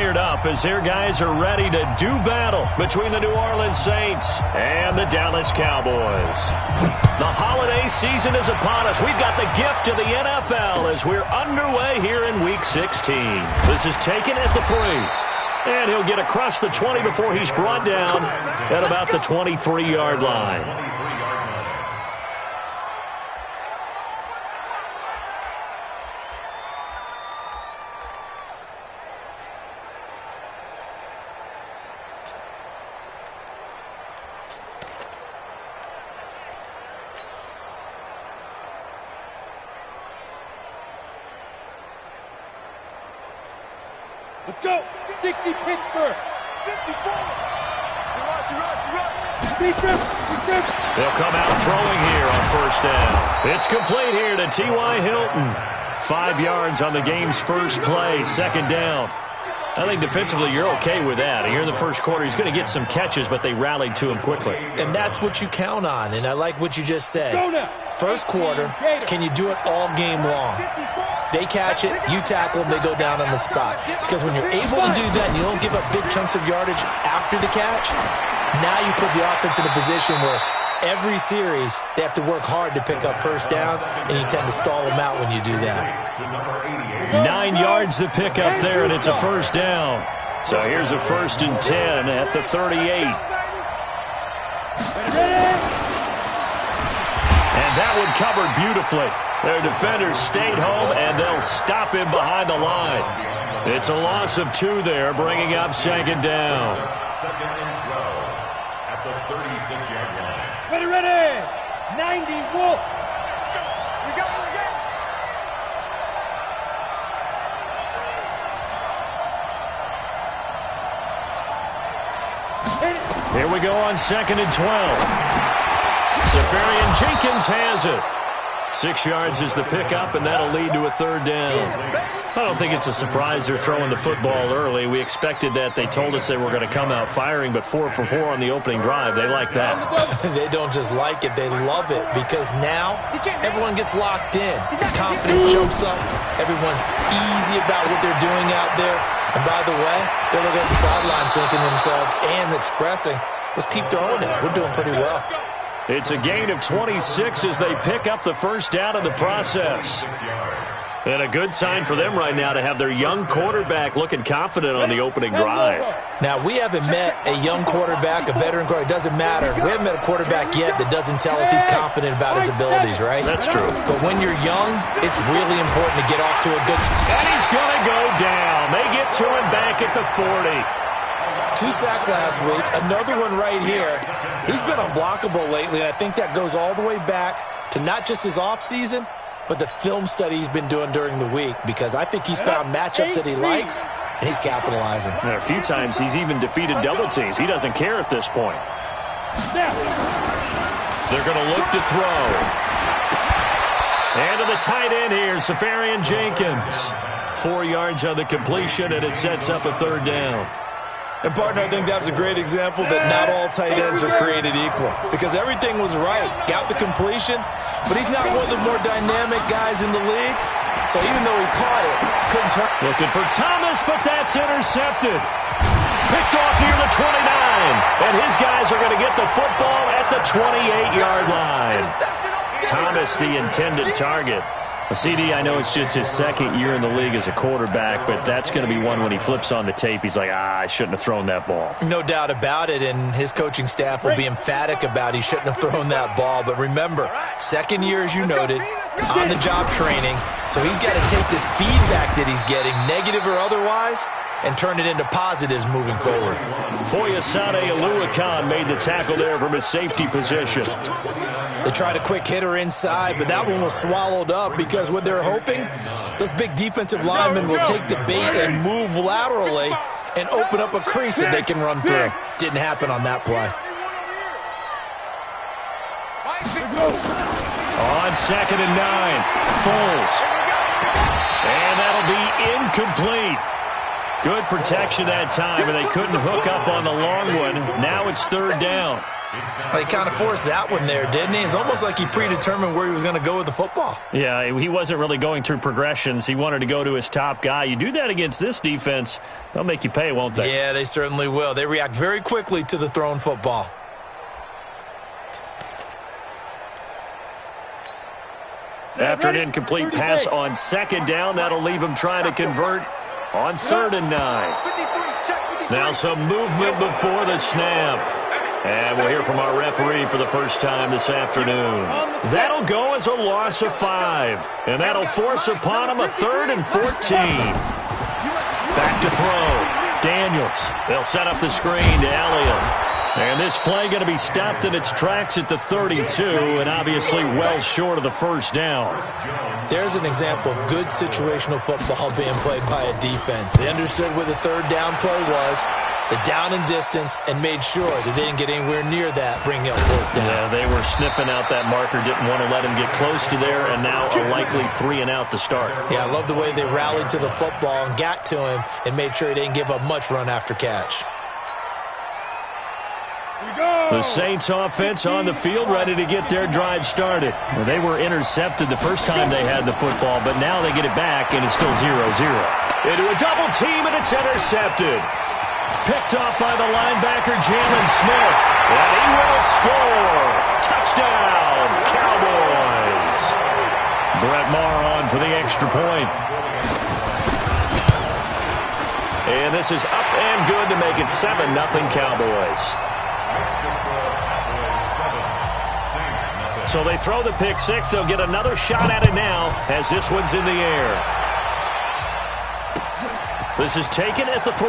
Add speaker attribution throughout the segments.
Speaker 1: fired up as their guys are ready to do battle between the New Orleans Saints and the Dallas Cowboys. The holiday season is upon us. We've got the gift of the NFL as we're underway here in Week 16. This is taken at the 3. And he'll get across the 20 before he's brought down at about the 23-yard line.
Speaker 2: Let's go. 60 Pittsburgh. 54.
Speaker 1: They'll come out throwing here on first down. It's complete here to T.Y. Hilton. 5 yards on the game's first play, second down. I think defensively you're okay with that. Here in the first quarter, he's going to get some catches, but they rallied to him quickly.
Speaker 3: And that's what you count on, and I like what you just said. First quarter, can you do it all game long? They catch it, you tackle them, they go down on the spot. Because when you're able to do that and you don't give up big chunks of yardage after the catch, now you put the offense in a position where every series they have to work hard to pick up first downs, and you tend to stall them out when you do that.
Speaker 1: 9 yards to pick up there, and it's a first down. So here's a 1st and 10 at the 38. And that one covered beautifully. Their defenders stayed home, and they'll stop him behind the line. It's a loss of 2 there, bringing up second down.
Speaker 4: Second and 12 at the 36-yard line.
Speaker 2: Ready. 90 Wolf. We got one again.
Speaker 1: Here we go on 2nd and 12. Safarian Jenkins has it. 6 yards is the pickup, and that'll lead to a 3rd down. I don't think it's a surprise they're throwing the football early. We expected that. They told us they were going to come out firing, but 4 for 4 on the opening drive. They like that.
Speaker 3: They don't just like it, they love it, because now everyone gets locked in. Confidence jumps up. Everyone's easy about what they're doing out there. And by the way, they look at the sideline thinking to themselves and expressing, let's keep throwing it. We're doing pretty well.
Speaker 1: It's a gain of 26 as they pick up the first down in the process. And a good sign for them right now to have their young quarterback looking confident on the opening drive.
Speaker 3: Now, we haven't met a young quarterback, a veteran quarterback. It doesn't matter. We haven't met a quarterback yet that doesn't tell us he's confident about his abilities, right?
Speaker 1: That's true.
Speaker 3: But when you're young, it's really important to get off to a good start.
Speaker 1: And he's going to go down. They get to him back at the 40.
Speaker 3: 2 sacks last week, another one right here. He's been unblockable lately, and I think that goes all the way back to not just his offseason, but the film study he's been doing during the week, because I think he's found matchups that he likes, and he's capitalizing.
Speaker 1: And a few times he's even defeated double teams. He doesn't care at this point. They're going to look to throw. And to the tight end here, Safarian Jenkins. 4 yards on the completion, and it sets up a 3rd down.
Speaker 3: And, partner, I think that was a great example that not all tight ends are created equal, because everything was right. Got the completion, but he's not one of the more dynamic guys in the league. So even though he caught it, couldn't turn.
Speaker 1: Looking for Thomas, but that's intercepted. Picked off near the 29. And his guys are going to get the football at the 28-yard line. Thomas, the intended target. CD, I know it's just his 2nd year in the league as a quarterback, but that's going to be one when he flips on the tape. He's like, I shouldn't have thrown that ball.
Speaker 3: No doubt about it, and his coaching staff will be emphatic about he shouldn't have thrown that ball. But remember, 2nd year, as you noted, on-the-job training, so he's got to take this feedback that he's getting, negative or otherwise, and turn it into positives moving forward.
Speaker 1: Foyesade Aluakan made the tackle there from his safety position.
Speaker 3: They tried a quick hitter inside, but that one was swallowed up because what they're hoping, those big defensive linemen will take the bait and move laterally and open up a crease that they can run through. Didn't happen on that play.
Speaker 1: On 2nd and 9, Foles. And that'll be incomplete. Good protection that time, and they couldn't hook up on the long one. Now it's 3rd down.
Speaker 3: He kind of forced that one there, didn't he? It's almost like he predetermined where he was going to go with the football.
Speaker 1: Yeah, he wasn't really going through progressions. He wanted to go to his top guy. You do that against this defense, they'll make you pay, won't they?
Speaker 3: Yeah, they certainly will. They react very quickly to the thrown football.
Speaker 1: After an incomplete pass on second down, that'll leave him trying to convert on 3rd and 9. Now some movement before the snap. And we'll hear from our referee for the first time this afternoon. That'll go as a loss of 5. And that'll force upon him a 3rd and 14. Back to throw. Daniels. They'll set up the screen to Elliott. And this play going to be stopped in its tracks at the 32, and obviously well short of the first down.
Speaker 3: There's an example of good situational football being played by a defense. They understood where the 3rd down play was, the down and distance, and made sure that they didn't get anywhere near that, bringing up 4th down.
Speaker 1: Yeah, they were sniffing out that marker, didn't want to let him get close to there, and now a likely 3 and out to start.
Speaker 3: Yeah, I love the way they rallied to the football and got to him and made sure he didn't give up much run after catch.
Speaker 1: The Saints offense on the field, ready to get their drive started. Well, they were intercepted the first time they had the football, but now they get it back, and it's still 0-0. Into a double team, and it's intercepted. Picked off by the linebacker, Jalen Smith. And he will score. Touchdown, Cowboys. Brett Maher on for the extra point. And this is up and good to make it 7-0 Cowboys. So they throw the pick 6. They'll get another shot at it now as this one's in the air. This is taken at the 3.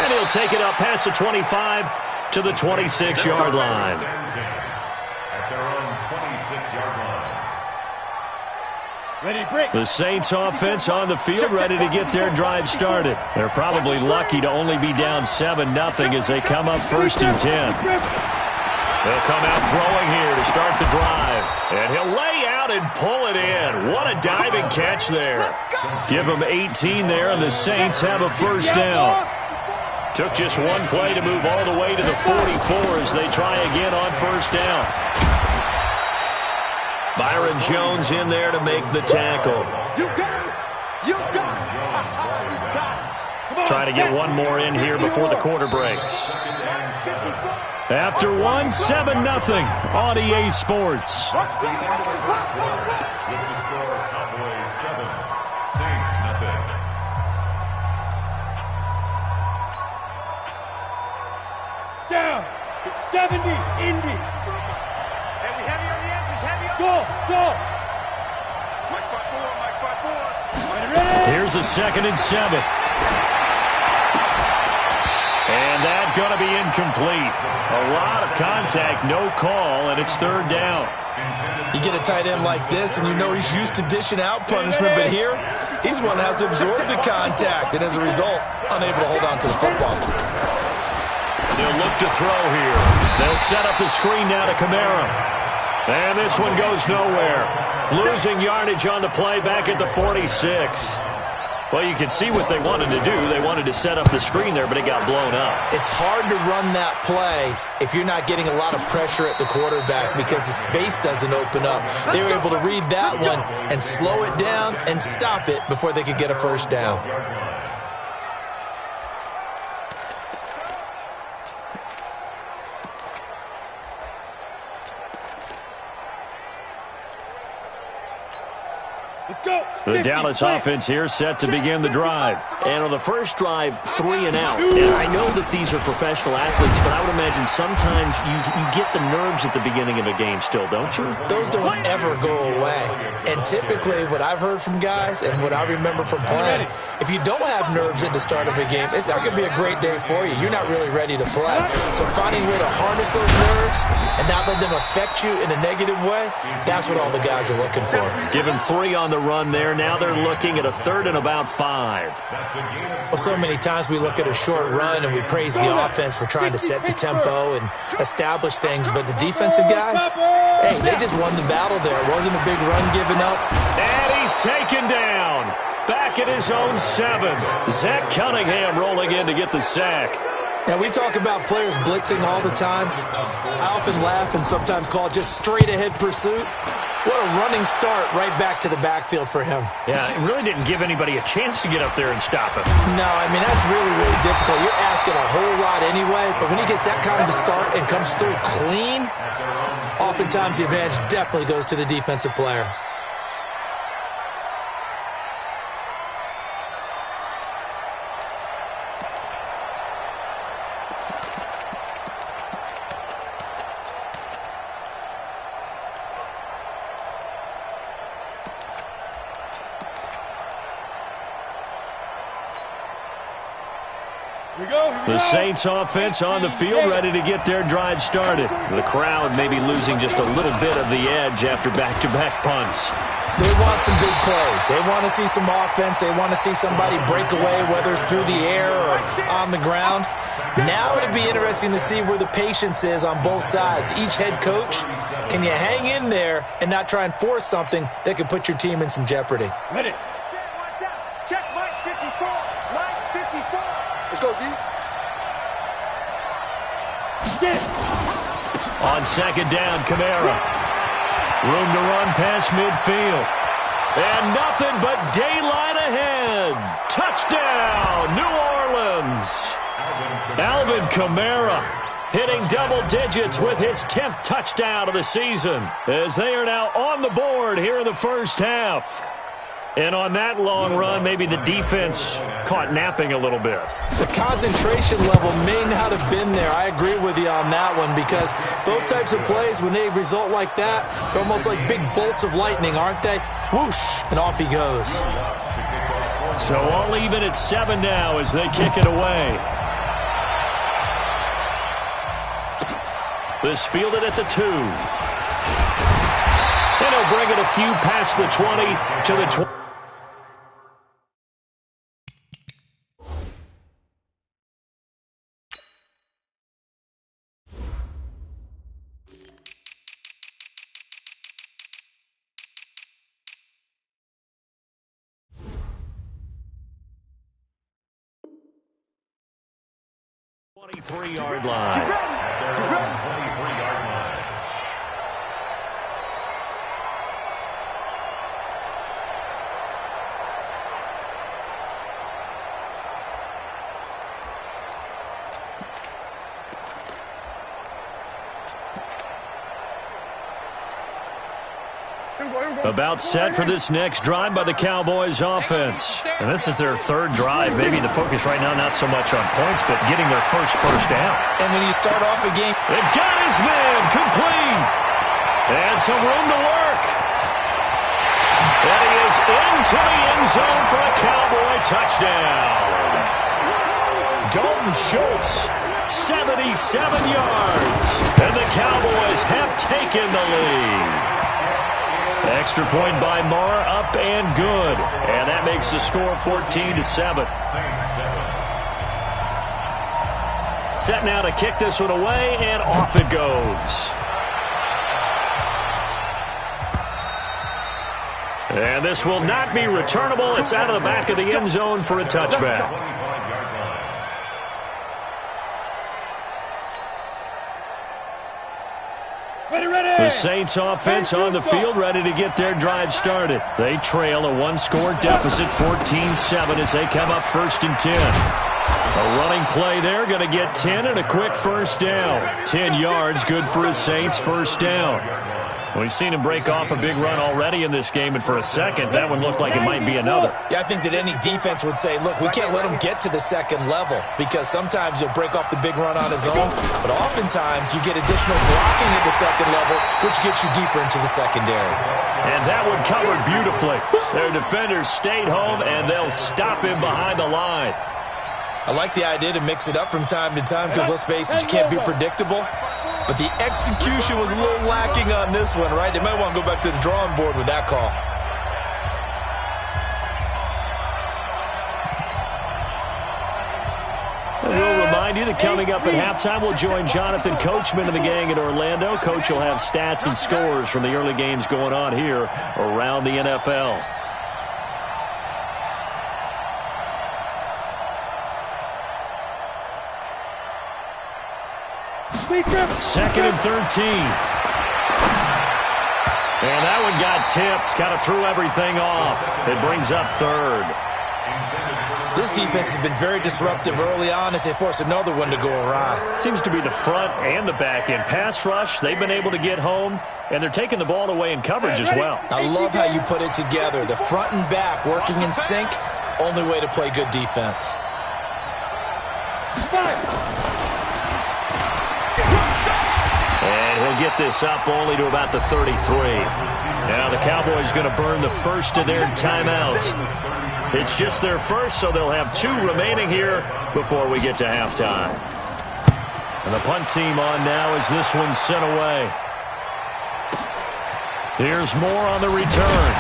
Speaker 1: And he'll take it up past the 25 to the 26-yard line.
Speaker 4: At their own 26-yard line.
Speaker 2: Ready, break.
Speaker 1: The Saints offense on the field, ready to get their drive started. They're probably lucky to only be down 7-0 as they come up 1st and 10. They'll come out throwing here to start the drive. And he'll lay out and pull it in. What a diving catch there. Give them 18 there, and the Saints have a 1st down. Took just one play to move all the way to the 44 as they try again on 1st down. Byron Jones in there to make the tackle. Trying to get one more in here before the quarter breaks. After one, 7-0 on EA Sports.
Speaker 4: With the score, Cowboys 7, Saints nothing.
Speaker 2: Down. It's 70, Indy.
Speaker 5: Heavy on the edges, heavy on
Speaker 2: Go, go.
Speaker 5: Mike by 4.
Speaker 1: Here's a 2nd and 7. And that's going to be incomplete. A lot of contact, no call, and it's 3rd down.
Speaker 3: You get a tight end like this, and you know he's used to dishing out punishment, but here, he's one that has to absorb the contact, and as a result, unable to hold on to the football.
Speaker 1: They'll look to throw here. They'll set up the screen now to Kamara. And this one goes nowhere. Losing yardage on the play back at the 46. Well, you can see what they wanted to do. They wanted to set up the screen there, but it got blown up.
Speaker 3: It's hard to run that play if you're not getting a lot of pressure at the quarterback because the space doesn't open up. They were able to read that one and slow it down and stop it before they could get a 1st down.
Speaker 2: Let's go.
Speaker 1: The Dallas offense here set to begin the drive. And on the first drive, 3 and out. And I know that these are professional athletes, but I would imagine sometimes you get the nerves at the beginning of a game still, don't you?
Speaker 3: Those don't ever go away. And typically what I've heard from guys and what I remember from playing, if you don't have nerves at the start of a game, it's not going to be a great day for you. You're not really ready to play. So finding a way to harness those nerves and not let them affect you in a negative way, that's what all the guys are looking for.
Speaker 1: Give him 3 on the run there. Now they're looking at a 3rd and about 5.
Speaker 3: Well, so many times we look at a short run and we praise the offense for trying to set the tempo and establish things, but the defensive guys, hey, they just won the battle there. It wasn't a big run given up.
Speaker 1: And he's taken down. Back at his own 7. Zach Cunningham rolling in to get the sack.
Speaker 3: Now, we talk about players blitzing all the time. I often laugh and sometimes call it just straight-ahead pursuit. What a running start right back to the backfield for him.
Speaker 1: Yeah, it really didn't give anybody a chance to get up there and stop him.
Speaker 3: No, I mean, that's really, really difficult. You're asking a whole lot anyway, but when he gets that kind of a start and comes through clean, oftentimes the advantage definitely goes to the defensive player.
Speaker 1: The Saints offense on the field, ready to get their drive started. The crowd maybe losing just a little bit of the edge after back-to-back punts.
Speaker 3: They want some big plays. They want to see some offense. They want to see somebody break away, whether it's through the air or on the ground. Now it'd be interesting to see where the patience is on both sides. Each head coach, can you hang in there and not try and force something that could put your team in some jeopardy?
Speaker 2: Ready.
Speaker 5: Check Mike 54. Mike 54.
Speaker 2: Let's go, D.
Speaker 1: On second down, Kamara. Room to run past midfield. And nothing but daylight ahead. Touchdown, New Orleans. Alvin Kamara hitting double digits with his 10th touchdown of the season as they are now on the board here in the first half. And on that long run, maybe the defense caught napping a little bit.
Speaker 3: The concentration level may not have been there. I agree with you on that one because those types of plays, when they result like that, they're almost like big bolts of lightning, aren't they? Whoosh, and off he goes.
Speaker 1: So all even at 7 now as they kick it away. This fielded at the 2. And he'll bring it a few past the 20 to the 20. Yard line. About set for this next drive by the Cowboys offense. And this is their third drive. Maybe the focus right now not so much on points, but getting their first down.
Speaker 3: And when you start off a game...
Speaker 1: They've got his man complete. And some room to work. And he is into the end zone for a Cowboy touchdown. Dalton Schultz, 77 yards. And the Cowboys have taken the lead. Extra point by Marr, up and good. And that makes the score 14-7. Set now to kick this one away, and off it goes. And this will not be returnable. It's out of the back of the end zone for a touchback. The Saints offense on the field, ready to get their drive started. They trail a one-score deficit, 14-7, as they come up 1st and 10. A running play there, going to get 10 and a quick first down. 10 yards, good for a Saints first down. We've seen him break off a big run already in this game, and for a second, that one looked like it might be another.
Speaker 3: Yeah, I think that any defense would say, look, we can't let him get to the second level because sometimes he'll break off the big run on his own, but oftentimes you get additional blocking at the second level, which gets you deeper into the secondary.
Speaker 1: And that one covered beautifully. Their defenders stayed home, and they'll stop him behind the line.
Speaker 3: I like the idea to mix it up from time to time because, let's face it, you can't be predictable. But the execution was a little lacking on this one, right? They might want to go back to the drawing board with that call.
Speaker 1: We'll remind you that coming up at halftime, we'll join Jonathan Coachman and the gang in Orlando. Coach will have stats and scores from the early games going on here around the NFL. Second and 13. And that one got tipped. Kind of threw everything off. It brings up third.
Speaker 3: This defense has been very disruptive early on as they force another one to go awry.
Speaker 1: Seems to be the front and the back end. Pass rush, they've been able to get home, and they're taking the ball away in coverage as well.
Speaker 3: I love how you put it together. The front and back working in sync, only way to play good defense.
Speaker 1: And he'll get this up only to about the 33. Now the Cowboys going to burn the first of their timeouts. It's just their first, so they'll have 2 remaining here before we get to halftime. And the punt team on now as this one's sent away. Here's more on the return.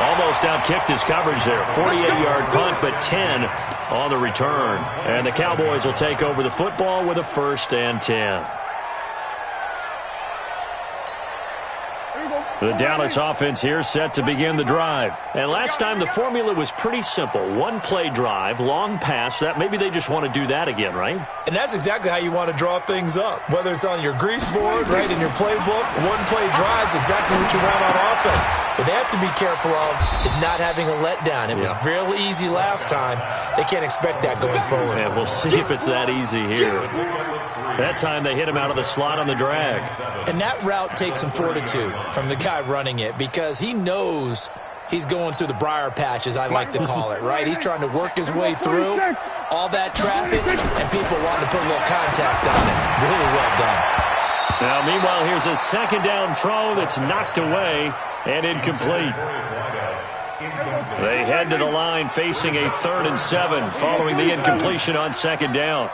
Speaker 1: Almost outkicked his coverage there. 48-yard punt, but 10 on the return. And the Cowboys will take over the football with a 1st and 10. The Dallas offense here set to begin the drive. And last time the formula was pretty simple. 1-play drive, long pass. That maybe they just want to do that again, right?
Speaker 3: And that's exactly how you want to draw things up. Whether it's on your grease board, right, in your playbook, 1-play drive is exactly what you want on offense. What they have to be careful of is not having a letdown. It was real easy last time. They can't expect that going forward.
Speaker 1: Yeah, we'll see if it's that easy here. That time they hit him out of the slot on the drag.
Speaker 3: And that route takes some fortitude from the guy running it because he knows he's going through the briar patch, as I like to call it, right? He's trying to work his way through all that traffic, and people want to put a little contact on it. Really well done.
Speaker 1: Now, meanwhile, here's a 2nd down throw that's knocked away and incomplete. They head to the line facing a 3rd and 7 following the incompletion on 2nd down.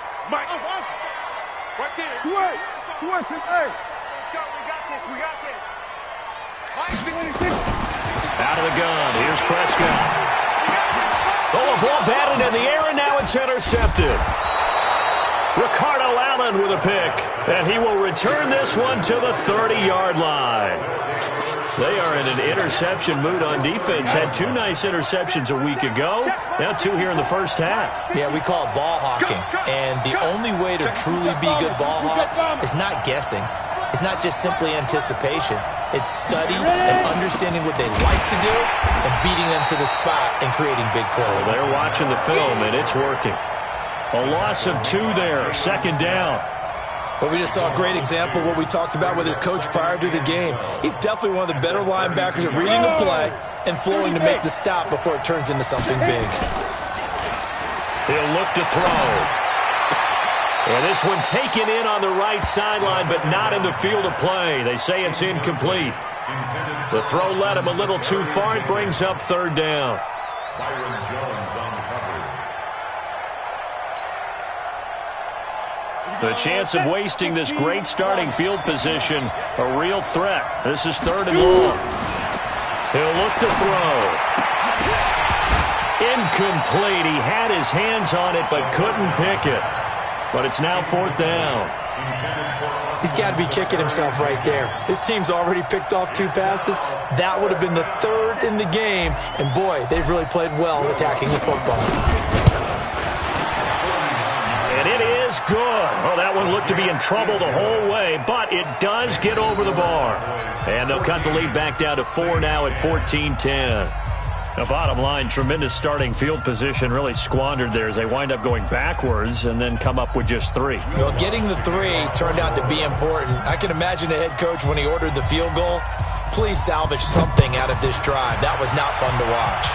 Speaker 1: Out of the gun, here's Prescott. Oh, a ball batted in the air, and now it's intercepted. Ricardo Allen with a pick, and he will return this one to the 30-yard line. They are in an interception mood on defense. Had 2 nice interceptions a week ago. Now 2 here in the first half.
Speaker 3: Yeah, we call it ball hawking. And the only way to truly be good ball hawks is not guessing. It's not just simply anticipation. It's study and understanding what they like to do and beating them to the spot and creating big plays.
Speaker 1: Well, they're watching the film, and it's working. A loss of 2 there, 2nd down.
Speaker 3: Well, we just saw a great example of what we talked about with his coach prior to the game. He's definitely one of the better linebackers at reading a play and flowing to make the stop before it turns into something big.
Speaker 1: He'll look to throw. And this one taken in on the right sideline, but not in the field of play. They say it's incomplete. The throw led him a little too far. It brings up 3rd down.
Speaker 4: Byron Jones on the coverage.
Speaker 1: The chance of wasting this great starting field position, a real threat. This is 3rd and long. He'll look to throw. Incomplete. He had his hands on it, but couldn't pick it. But it's now 4th down.
Speaker 3: He's got to be kicking himself right there. His team's already picked off 2 passes. That would have been the 3rd in the game. And, boy, they've really played well attacking the football.
Speaker 1: And it is good. Well, that one looked to be in trouble the whole way, but it does get over the bar. And they'll cut the lead back down to 4 now at 14-10. The bottom line, tremendous starting field position really squandered there as they wind up going backwards and then come up with just 3.
Speaker 3: Well, getting the 3 turned out to be important. I can imagine the head coach when he ordered the field goal. Please salvage something out of this drive. That was not fun to watch.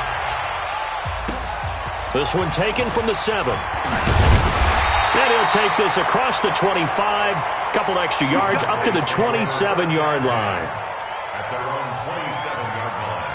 Speaker 1: This one taken from the 7. And he'll take this across the 25, couple extra yards, up to the 27-yard line.
Speaker 4: At their own 27-yard line.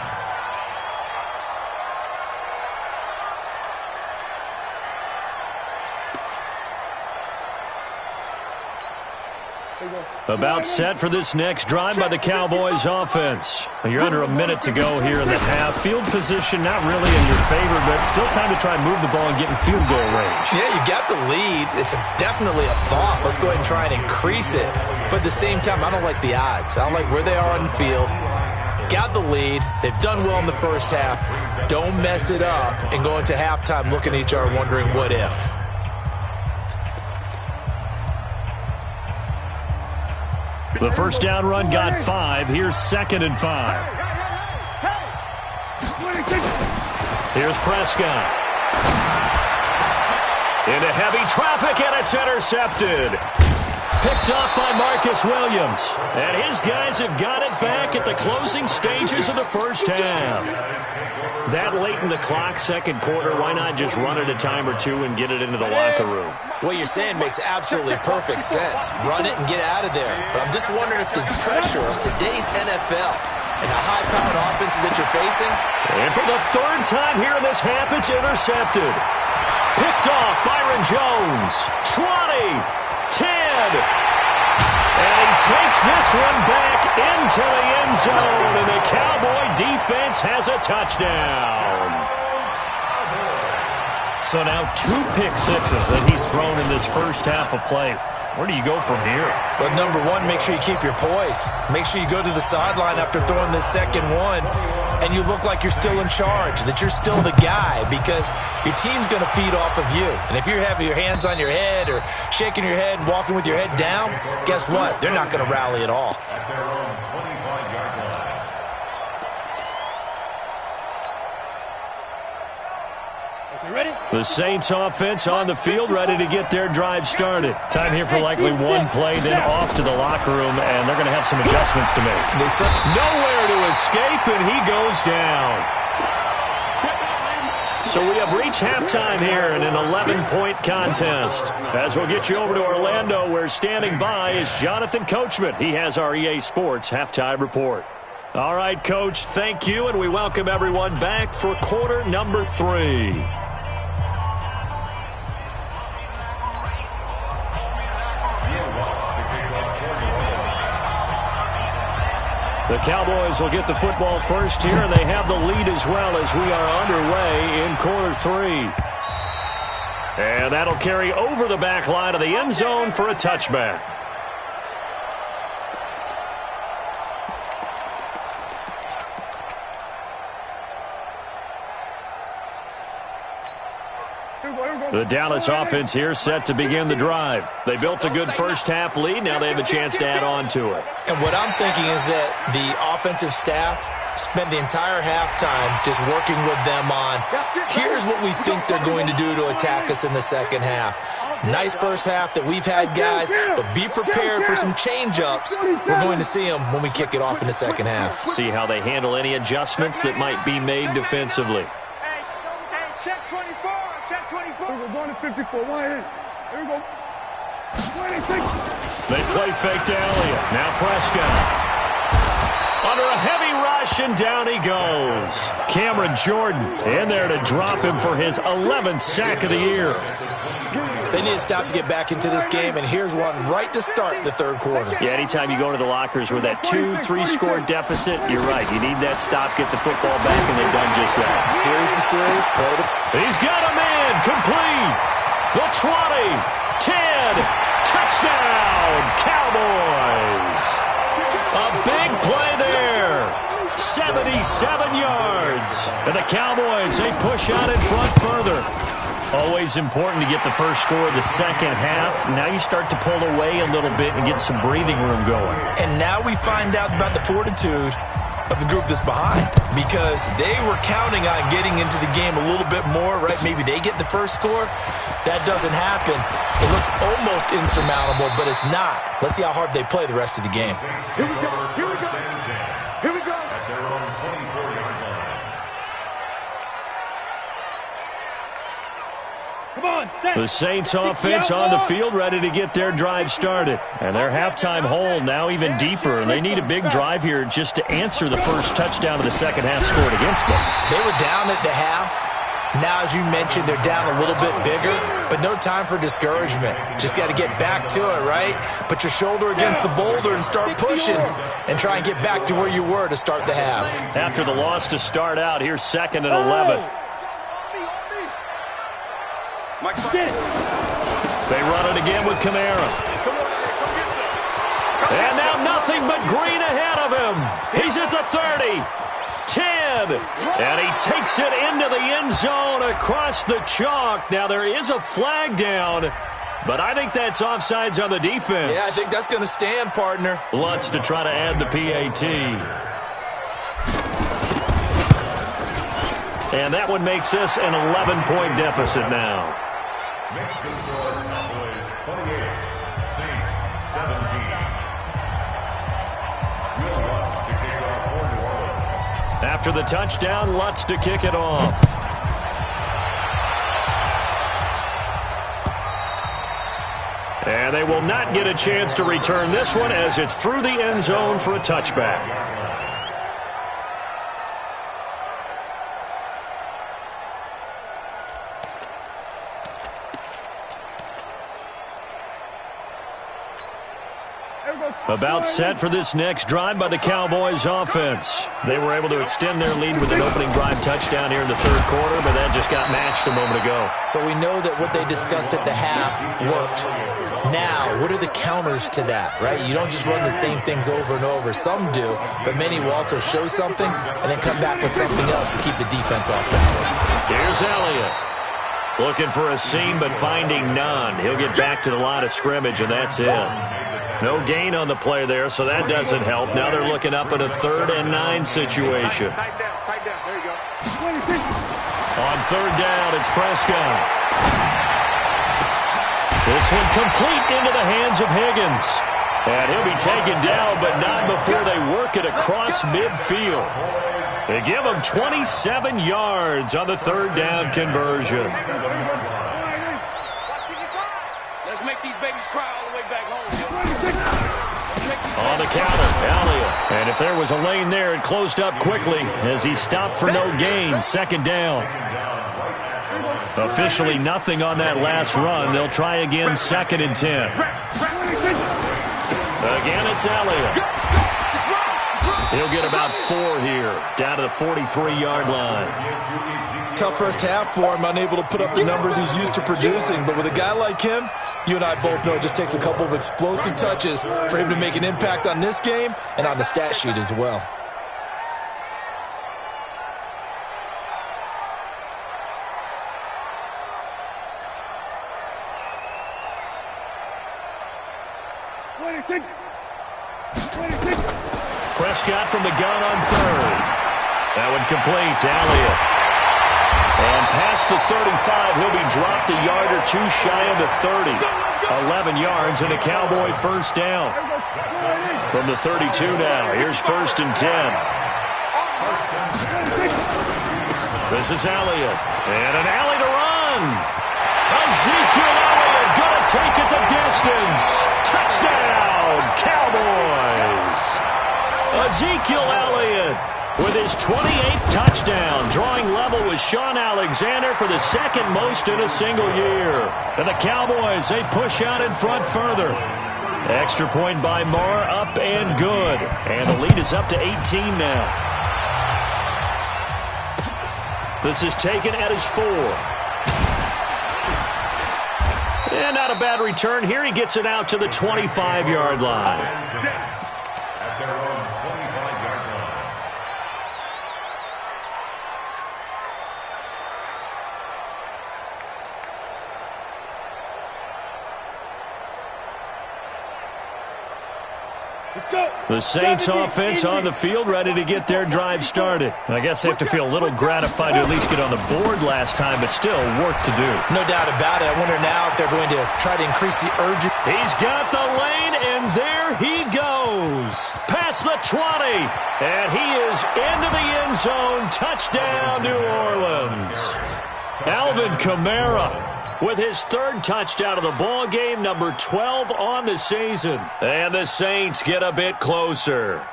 Speaker 1: About set for this next drive by the Cowboys offense. You're under a minute to go here in the half. Field position not really in your favor, but still time to try and move the ball and get in field goal range.
Speaker 3: Yeah, you got the lead. It's definitely a thought. Let's go ahead and try and increase it. But at the same time, I don't like the odds. I don't like where they are on the field. Got the lead. They've done well in the first half. Don't mess it up and go into halftime looking at each other wondering what if.
Speaker 1: The first down run got 5. Here's 2nd and 5. Here's Prescott. Into heavy traffic, and it's intercepted. Picked off by Marcus Williams. And his guys have got it back at the closing stages of the first half. That late in the clock, second quarter, why not just run it a time or two and get it into the locker room?
Speaker 3: What you're saying makes absolutely perfect sense. Run it and get out of there. But I'm just wondering if the pressure of today's NFL and the high-powered offenses that you're facing.
Speaker 1: And for the third time here in this half, it's intercepted. Picked off Byron Jones. 20. 10. And he takes this one back into the end zone, and the Cowboy defense has a touchdown. So now 2 pick sixes that he's thrown in this first half of play. Where do you go from here?
Speaker 3: Well, number one, make sure you keep your poise. Make sure you go to the sideline after throwing this second one, and you look like you're still in charge, that you're still the guy, because your team's going to feed off of you. And if you're having your hands on your head or shaking your head and walking with your head down, guess what? They're not going to rally at all.
Speaker 1: The Saints offense on the field, ready to get their drive started. Time here for likely one play, then off to the locker room, and they're going to have some adjustments to make. Nowhere to escape, and he goes down. So we have reached halftime here in an 11-point contest. As we'll get you over to Orlando, where standing by is Jonathan Coachman. He has our EA Sports halftime report. All right, Coach, thank you, and we welcome everyone back for quarter number 3. The Cowboys will get the football first here, and they have the lead as well as we are underway in quarter 3. And that'll carry over the back line of the end zone for a touchback. The Dallas offense here set to begin the drive. They built a good first half lead. Now they have a chance to add on to it.
Speaker 3: And what I'm thinking is that the offensive staff spent the entire halftime just working with them on, here's what we think they're going to do to attack us in the second half. Nice first half that we've had, guys, but be prepared for some change-ups. We're going to see them when we kick it off in the second half.
Speaker 1: See how they handle any adjustments that might be made defensively.
Speaker 5: Check 24. Check 24.
Speaker 2: We're going to 54. Wide in. Here we go. 26.
Speaker 1: They play fake to Elliott. Now Prescott. Under a heavy rush, and down he goes. Cameron Jordan in there to drop him for his 11th sack of the year.
Speaker 3: They need to stop to get back into this game, and here's one right to start the third quarter.
Speaker 1: Yeah, anytime you go to the lockers with that 2-3 score deficit, you're right. You need that stop, get the football back, and they've done just that.
Speaker 3: Series to series, play to...
Speaker 1: He's got him in, complete. The 20, 10, touchdown, Cowboys. A big play there. 77 yards. And the Cowboys, they push out in front further. Always important to get the first score of the second half. Now you start to pull away a little bit and get some breathing room going.
Speaker 3: And now we find out about the fortitude of the group that's behind, because they were counting on getting into the game a little bit more, right? Maybe they get the first score. That doesn't happen. It looks almost insurmountable, but it's not. Let's see how hard they play the rest of the game.
Speaker 2: Here we go. Here we go. Here we go.
Speaker 4: At their own 24-yard line.
Speaker 2: Come on, set.
Speaker 1: The Saints offense on the field, ready to get their drive started. And their halftime hole now even deeper, and they need a big drive here just to answer the first touchdown of the second half scored against them.
Speaker 3: They were down at the half. Now, as you mentioned, they're down a little bit bigger, but no time for discouragement. Just got to get back to it, right? Put your shoulder against the boulder and start pushing and try and get back to where you were to start the half.
Speaker 1: After the loss to start out, here's 2nd and 11. They run it again with Kamara. And now nothing but green ahead of him. He's at the 30. 10, and he takes it into the end zone across the chalk. Now there is a flag down, But I think that's offsides on the defense.
Speaker 3: Yeah, I think that's going to stand, partner.
Speaker 1: Lutz to try to add the PAT. And that one makes this an 11-point deficit now.
Speaker 4: Mexican score, Cowboys 28, Saints 17. Will Lutz to kick off for New Orleans.
Speaker 1: After the touchdown, Lutz to kick it off. And they will not get a chance to return this one as it's through the end zone for a touchback. About set for this next drive by the Cowboys offense. They were able to extend their lead with an opening drive touchdown here in the third quarter, but that just got matched a moment ago.
Speaker 3: So we know that what they discussed at the half worked. Now, what are the counters to that, right? You don't just run the same things over and over. Some do, but many will also show something and then come back with something else to keep the defense off balance.
Speaker 1: Here's Elliott. Looking for a seam, but finding none. He'll get back to the line of scrimmage, and that's it. No gain on the play there, so that doesn't help. Now they're looking up at a 3rd and 9 situation.
Speaker 5: Tight down. There you go.
Speaker 1: On 3rd down, it's Prescott. This one complete into the hands of Higgins. And he'll be taken down, but not before they work it across midfield. They give him 27 yards on the 3rd down conversion.
Speaker 5: Let's make these babies cry all the way back home.
Speaker 1: On the counter, Elliott. And if there was a lane there, it closed up quickly as he stopped for no gain. 2nd down. Officially nothing on that last run. They'll try again, 2nd and 10. Again, it's Elliott. He'll get about 4 here, down to the 43-yard line.
Speaker 3: Tough first half for him, unable to put up the numbers he's used to producing. But with a guy like him, you and I both know it just takes a couple of explosive touches for him to make an impact on this game and on the stat sheet as well.
Speaker 1: Prescott from the gun on 3rd. That one complete to Elliott. And past the 35, he'll be dropped a yard or 2 shy of the 30. 11 yards and a Cowboy 1st down. From the 32 now, here's 1st and 10. This is Elliott. And an alley to run. Ezekiel Elliott going to take it the distance. Touchdown, Cowboys. Ezekiel Elliott with his 28th touchdown, drawing level with Sean Alexander for the 2nd most in a single year. And the Cowboys, they push out in front further. Extra point by Moore, up and good. And the lead is up to 18 now. This is taken at his 4. And not a bad return here. He gets it out to the 25-yard line.
Speaker 4: At their own 25-yard line.
Speaker 2: Let's go.
Speaker 1: The Saints offense on the field, ready to get their drive started. I guess they have to feel a little gratified to at least get on the board last time, but still work to do.
Speaker 3: No doubt about it. I wonder now if they're going to try to increase the urgency.
Speaker 1: He's got the lane, and there he goes. Past the 20, and he is into the end zone. Touchdown, New Orleans. Alvin Kamara with his 3rd touchdown of the ball game, number 12 on the season. And the Saints get a bit closer.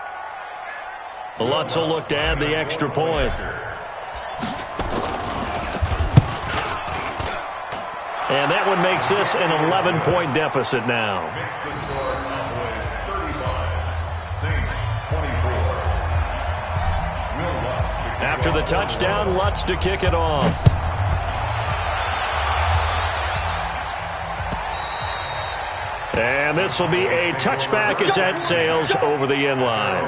Speaker 1: Lutz will look to add the extra point. And that one makes this an 11-point deficit now. After the touchdown, Lutz to kick it off. And this will be a touchback as that sails over the end line.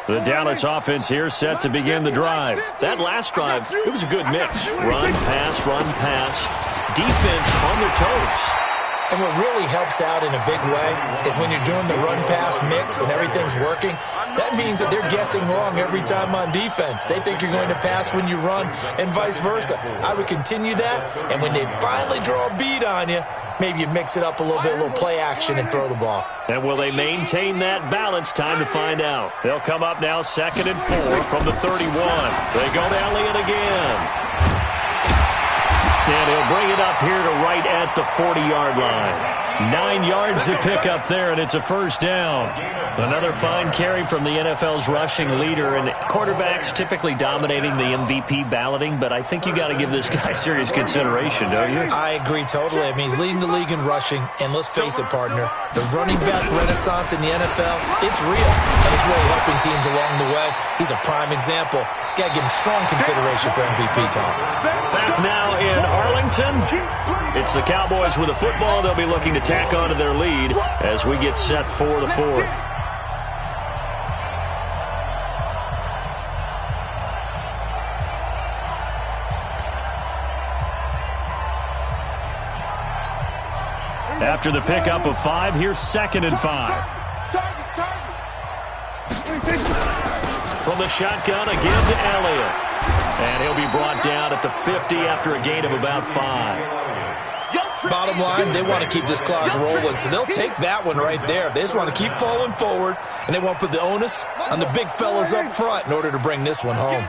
Speaker 1: The Dallas offense here set to begin the drive. That last drive, it was a good mix. Run, pass. Defense on their toes.
Speaker 3: And what really helps out in a big way is when you're doing the run-pass mix and everything's working, that means that they're guessing wrong every time on defense. They think you're going to pass when you run and vice versa. I would continue that, and when they finally draw a beat on you, maybe you mix it up a little bit, a little play action, and throw the ball.
Speaker 1: And will they maintain that balance? Time to find out. They'll come up now 2nd and 4 from the 31. They go to Elliott again. And he'll bring it up here to right at the 40-yard line. 9 yards to pick up there, and it's a first down. Another fine carry from the NFL's rushing leader, and quarterbacks typically dominating the MVP balloting, but I think you got to give this guy serious consideration, don't you?
Speaker 3: I agree totally. I mean, he's leading the league in rushing, and let's face it, partner, the running back renaissance in the NFL, it's real, and it's really helping teams along the way. He's a prime example. Got to give him strong consideration for MVP, Tom.
Speaker 1: Back now in Arlington. It's the Cowboys with a football. They'll be looking to tack on to their lead as we get set for the 4th. After the pickup of 5, here's 2nd and 5. From the shotgun again to Elliott. And he'll be brought down at the 50 after a gain of about 5.
Speaker 3: Bottom line, they want to keep this clock rolling, so they'll take that one right there. They just want to keep falling forward, and they want to put the onus on the big fellas up front in order to bring this one home.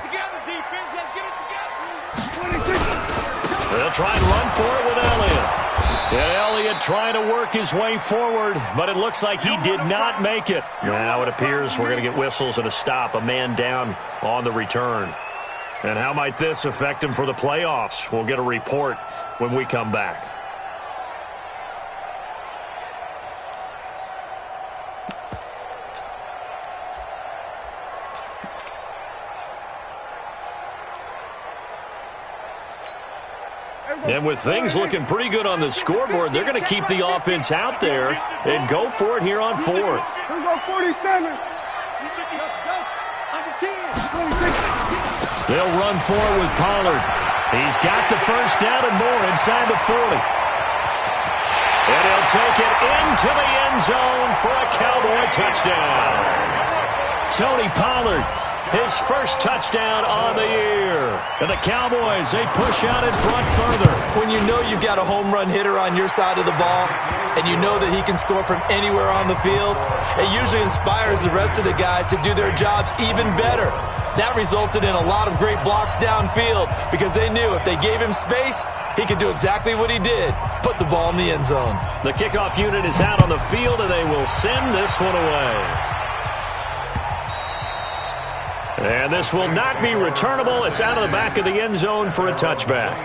Speaker 1: They'll try and run for it with Elliott. And Elliott trying to work his way forward, but it looks like he did not make it. Now it appears we're going to get whistles and a stop, a man down on the return. And how might this affect him for the playoffs? We'll get a report when we come back. And with things looking pretty good on the scoreboard, they're going to keep the offense out there and go for it here on 4th.
Speaker 2: Here we go, 47.
Speaker 1: They'll run for it with Pollard. He's got the first down and more inside the 40. And he'll take it into the end zone for a Cowboy touchdown. Tony Pollard, his first touchdown on the year. And the Cowboys, they push out in front further.
Speaker 3: When you know you've got a home run hitter on your side of the ball, and you know that he can score from anywhere on the field, it usually inspires the rest of the guys to do their jobs even better. That resulted in a lot of great blocks downfield because they knew if they gave him space, he could do exactly what he did, put the ball in the end zone.
Speaker 1: The kickoff unit is out on the field, and they will send this one away. And this will not be returnable. It's out of the back of the end zone for a touchback.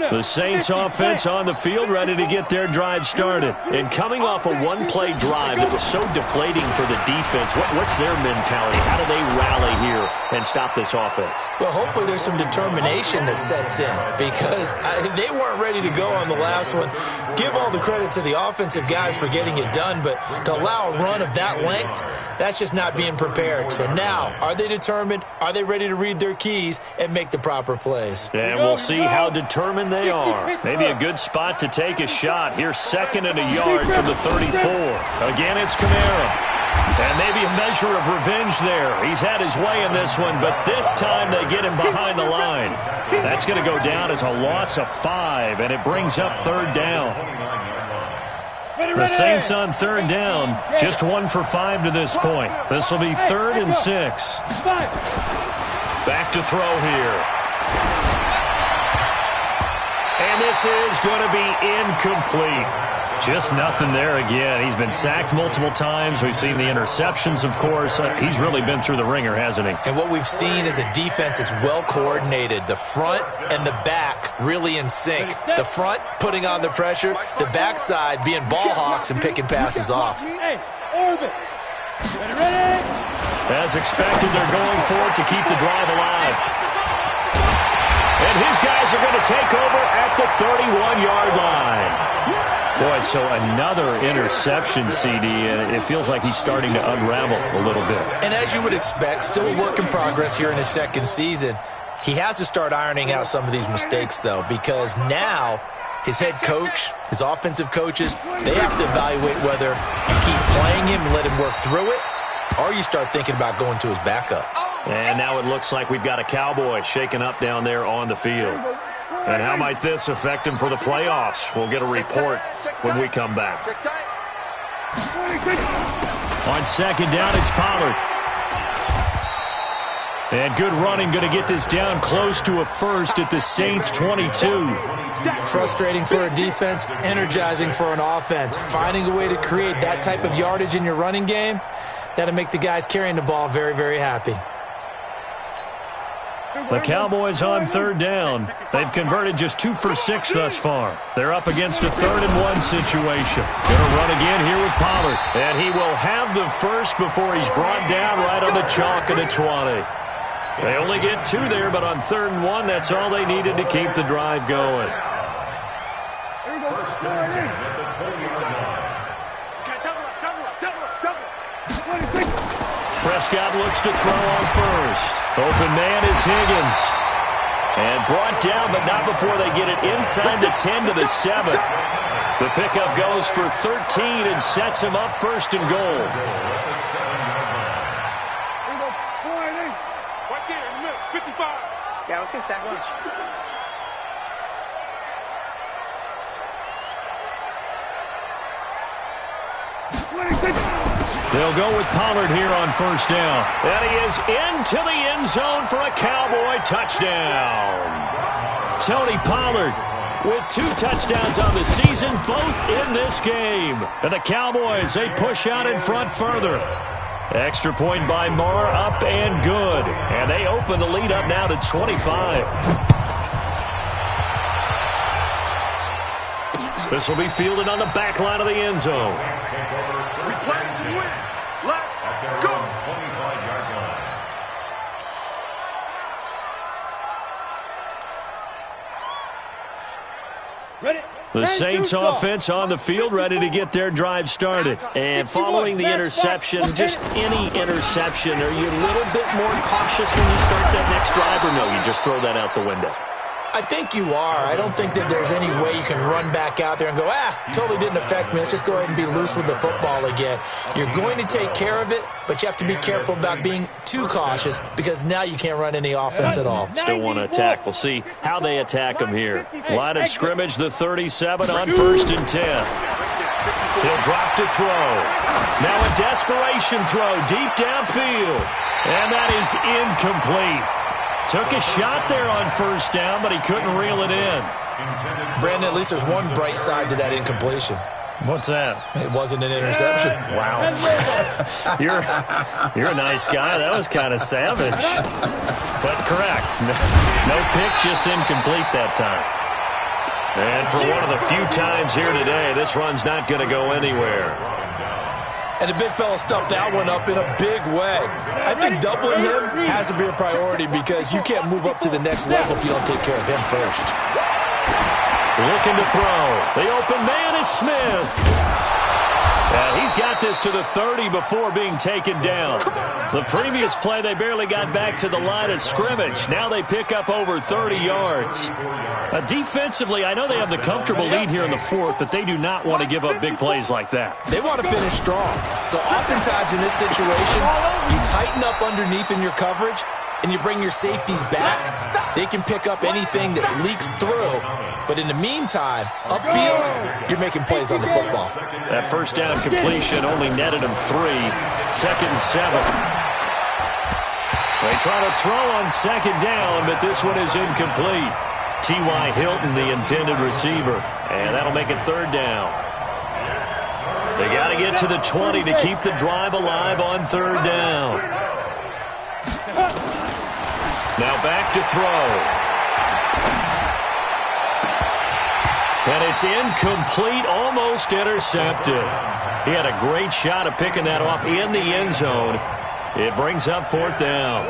Speaker 1: The Saints offense on the field ready to get their drive started. And coming off a one-play drive that was so deflating for the defense, what's their mentality? How do they rally here and stop this offense?
Speaker 3: Well, hopefully there's some determination that sets in because they weren't ready to go on the last one. Give all the credit to the offensive guys for getting it done, but to allow a run of that length, that's just not being prepared. So now, are they determined? Are they ready to read their keys and make the proper plays?
Speaker 1: And we'll see how determined they are. Maybe a good spot to take a shot. Here's 2nd and a yard from the 34. Again, it's Kamara. And maybe a measure of revenge there. He's had his way in this one, but this time they get him behind the line. That's going to go down as a loss of 5, and it brings up 3rd down. The Saints on 3rd down, just 1 for 5 to this point. This will be 3rd and 6. Back to throw here. And this is going to be incomplete. Just nothing there again. He's been sacked multiple times. We've seen the interceptions, of course. He's really been through the ringer, hasn't he?
Speaker 3: And what we've seen is a defense that's well coordinated. The front and the back really in sync. The front putting on the pressure. The backside being ball hawks and picking passes off.
Speaker 1: As expected, they're going for it to keep the drive alive. And his guys are going to take over at the 31-yard line. Boy, so another interception, CD, and it feels like he's starting to unravel a little bit.
Speaker 3: And as you would expect, still a work in progress here in his second season. He has to start ironing out some of these mistakes, though, because now his head coach, his offensive coaches, they have to evaluate whether you keep playing him and let him work through it, or you start thinking about going to his backup.
Speaker 1: And now it looks like we've got a Cowboy shaken up down there on the field. And how might this affect him for the playoffs? We'll get a report when we come back. On second down, it's Pollard. And good running, going to get this down close to a first at the Saints' 22.
Speaker 3: Frustrating for a defense, energizing for an offense. Finding a way to create that type of yardage in your running game, that'll make the guys carrying the ball very, very happy.
Speaker 1: The Cowboys on third down. They've converted just 2 for 6 thus far. They're up against a 3rd-and-1 situation. Going to run again here with Pollard. And he will have the first before he's brought down right on the chalk at the 20. They only get 2 there, but on 3rd and 1, that's all they needed to keep the drive going.
Speaker 4: First and 10 at the 20-yard line.
Speaker 1: Prescott looks to throw on first. Open man is Higgins. And brought down, but not before they get it inside the 10 to the 7. The pickup goes for 13 and sets him up 1st and goal.
Speaker 5: Right there in the middle, 55.
Speaker 6: Yeah, let's go sack lunch.
Speaker 1: They'll go with Pollard here on 1st down. And he is into the end zone for a Cowboy touchdown. Tony Pollard with 2 touchdowns on the season, both in this game. And the Cowboys, they push out in front further. Extra point by Marr, up and good. And they open the lead up now to 25. This will be fielded on the back line of the end zone. The Saints offense on the field, ready to get their drive started. And following the interception, just any interception, are you a little bit more cautious when you start that next drive, or no, you just throw that out the window?
Speaker 3: I think you are. I don't think that there's any way you can run back out there and go, totally didn't affect me. Let's just go ahead and be loose with the football again. You're going to take care of it, but you have to be careful about being too cautious because now you can't run any offense at all.
Speaker 1: Still want to attack. We'll see how they attack them here. Line of scrimmage, the 37 on 1st and 10. He'll drop to throw. Now a desperation throw deep downfield. And that is incomplete. Took a shot there on 1st down, but he couldn't reel it in.
Speaker 3: Brandon, at least there's one bright side to that incompletion.
Speaker 1: What's that?
Speaker 3: It wasn't an interception.
Speaker 1: Wow. You're a nice guy. That was kind of savage. But correct. No pick, just incomplete that time. And for one of the few times here today, this run's not going to go anywhere.
Speaker 3: And the big fella stuffed that one up in a big way. I think doubling him has to be a priority because you can't move up to the next level if you don't take care of him first.
Speaker 1: Looking to throw. The open man is Smith. He's got this to the 30 before being taken down. The previous play, they barely got back to the line of scrimmage. Now they pick up over 30 yards. Defensively, I know they have the comfortable lead here in the 4th, but they do not want to give up big plays like that.
Speaker 3: They want to finish strong. So oftentimes in this situation, you tighten up underneath in your coverage, and you bring your safeties back. They can pick up anything that leaks through. But in the meantime, upfield, you're making plays on the football.
Speaker 1: That 1st down completion only netted them 3. 2nd and 7. They try to throw on 2nd down, but this one is incomplete. T.Y. Hilton, the intended receiver. And that'll make it 3rd down. They got to get to the 20 to keep the drive alive on 3rd down. Now back to throw. And it's incomplete, almost intercepted. He had a great shot at picking that off in the end zone. It brings up 4th down.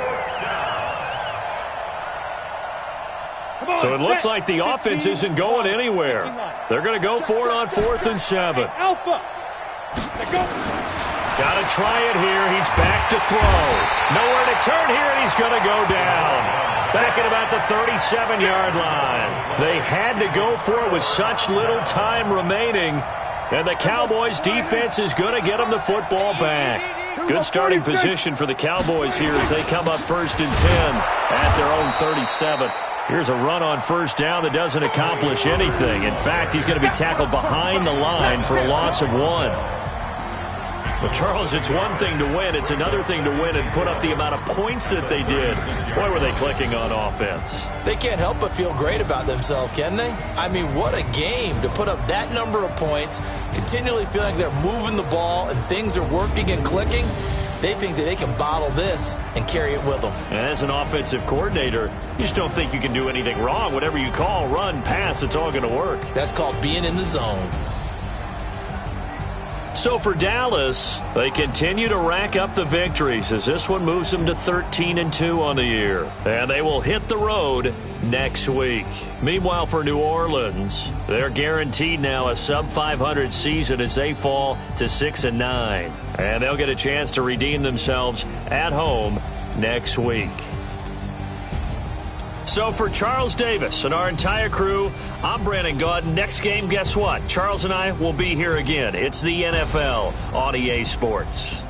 Speaker 1: So it looks like the offense isn't going anywhere. They're going to go for it on 4th and 7.
Speaker 2: Alpha.
Speaker 1: Got to try it here. He's back to throw. Nowhere to turn here, and he's going to go down. Back at about the 37-yard line. They had to go for it with such little time remaining. And the Cowboys' defense is going to get them the football back. Good starting position for the Cowboys here as they come up 1st and 10 at their own 37. Here's a run on 1st down that doesn't accomplish anything. In fact, he's going to be tackled behind the line for a loss of 1. Well, Charles, it's one thing to win. It's another thing to win and put up the amount of points that they did. Boy, were they clicking on offense.
Speaker 3: They can't help but feel great about themselves, can they? I mean, what a game to put up that number of points, continually feeling like they're moving the ball and things are working and clicking. They think that they can bottle this and carry it with them.
Speaker 1: And as an offensive coordinator, you just don't think you can do anything wrong. Whatever you call, run, pass, it's all going to work.
Speaker 3: That's called being in the zone.
Speaker 1: So for Dallas, they continue to rack up the victories as this one moves them to 13-2 on the year. And they will hit the road next week. Meanwhile, for New Orleans, they're guaranteed now a sub-500 season as they fall to 6-9. And they'll get a chance to redeem themselves at home next week. So for Charles Davis and our entire crew, I'm Brandon Gaudin. Next game, guess what? Charles and I will be here again. It's the NFL on EA Sports.